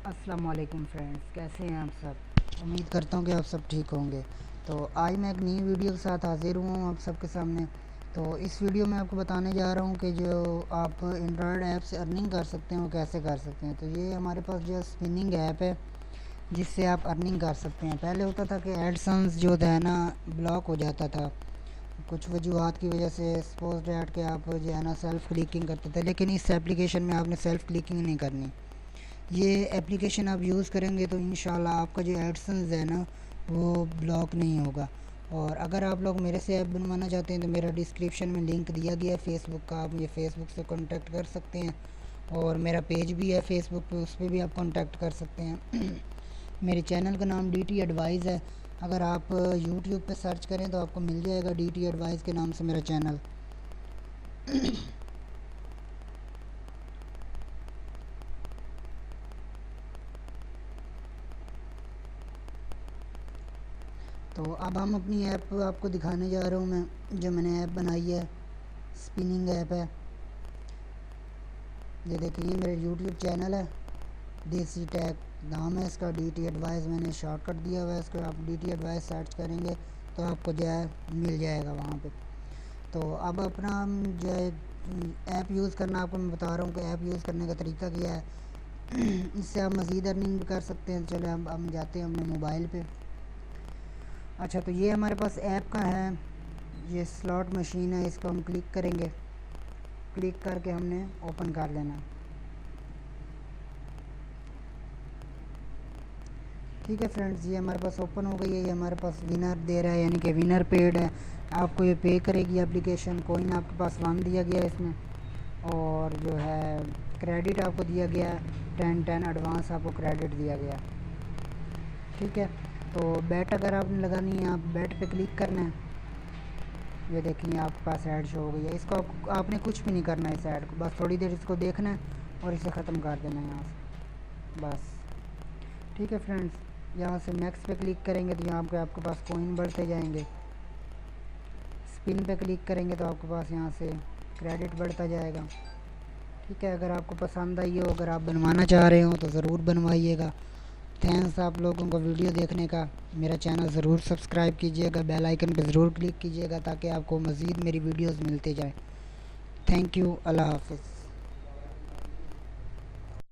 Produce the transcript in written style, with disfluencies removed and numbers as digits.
अस्सलाम वालेकुम फ्रेंड्स, कैसे हैं आप सब। उम्मीद करता हूँ कि आप सब ठीक होंगे। तो आज मैं एक नई वीडियो के साथ हाज़िर हुआ हूँ आप सबके सामने। तो इस वीडियो में आपको बताने जा रहा हूँ कि जो आप एंड्रॉयड ऐप से अर्निंग कर सकते हैं वो कैसे कर सकते हैं। तो ये हमारे पास जो स्पिनिंग ऐप है जिससे आप अर्निंग कर सकते हैं। पहले होता था कि एडसन्स जो है ना ब्लॉक हो जाता था कुछ वजूहत की वजह से। सपोज डैट कि आप जो है ना सेल्फ़ क्लिकिंग करते थे, लेकिन इस एप्लीकेशन में आपने सेल्फ़ क्लिकिंग नहीं करनी। ये एप्लीकेशन आप यूज़ करेंगे तो इंशाल्लाह आपका जो एडसेंस है ना वो ब्लॉक नहीं होगा। और अगर आप लोग मेरे से ऐप बनवाना चाहते हैं तो मेरा डिस्क्रिप्शन में लिंक दिया गया है फेसबुक का, आप मुझे फेसबुक से कांटेक्ट कर सकते हैं। और मेरा पेज भी है फेसबुक पे, उस पर भी आप कांटेक्ट कर सकते हैं। मेरे चैनल का नाम डी टी एडवाइज़ है। अगर आप यूट्यूब पे सर्च करें तो आपको मिल जाएगा डी टी एडवाइज़ के नाम से मेरा चैनल। तो अब हम अपनी ऐप आपको दिखाने जा रहा हूँ मैं, जो मैंने ऐप बनाई है। स्पिनिंग ऐप है, ये देखिए, ये मेरा यूट्यूब चैनल है, देसी टैग नाम है इसका, डी टी एडवाइस मैंने शॉर्टकट दिया हुआ है इसको। आप डी टी एडवाइस सर्च करेंगे तो आपको जो है मिल जाएगा वहाँ पे। तो अब अपना जो है ऐप यूज़ करना आपको मैं बता रहा हूँ कि ऐप यूज़ करने का तरीका क्या है। इससे आप मज़ीद अर्निंग भी कर सकते हैं। चलो हम जाते हैं अपने मोबाइल पे। अच्छा, तो ये हमारे पास ऐप का है, ये स्लॉट मशीन है, इसको हम क्लिक करेंगे। क्लिक करके हमने ओपन कर लेना। ठीक है फ्रेंड्स, ये हमारे पास ओपन हो गई है। ये हमारे पास विनर दे रहा है, यानी कि विनर पेड है। आपको ये पे करेगी एप्लीकेशन। कोइन आपके पास 1 दिया गया है इसमें, और जो है क्रेडिट आपको दिया गया है 10 एडवांस आपको क्रेडिट दिया गया। ठीक है, तो बैट अगर आपने लगानी है, आप बैट पे क्लिक करना है। ये देखिए आपके पास ऐड शो हो गई है। इसको आपने कुछ भी नहीं करना है, इस ऐड को बस थोड़ी देर इसको देखना है और इसे ख़त्म कर देना है यहाँ से बस। ठीक है फ्रेंड्स, यहाँ से नेक्स्ट पे क्लिक करेंगे तो यहाँ पे आपके पास कॉइन बढ़ते जाएंगे। स्पिन पे क्लिक करेंगे तो आपके पास यहाँ से क्रेडिट बढ़ता जाएगा। ठीक है, अगर आपको पसंद आई हो, अगर आप बनवाना चाह रहे हो तो ज़रूर बनवाइएगा। थैंक्स आप लोगों को वीडियो देखने का। मेरा चैनल ज़रूर सब्सक्राइब कीजिएगा, बेल आइकन पर ज़रूर क्लिक कीजिएगा ताकि आपको मज़ीद मेरी वीडियोस मिलते जाए। थैंक यू, अल्लाह हाफ़िज़।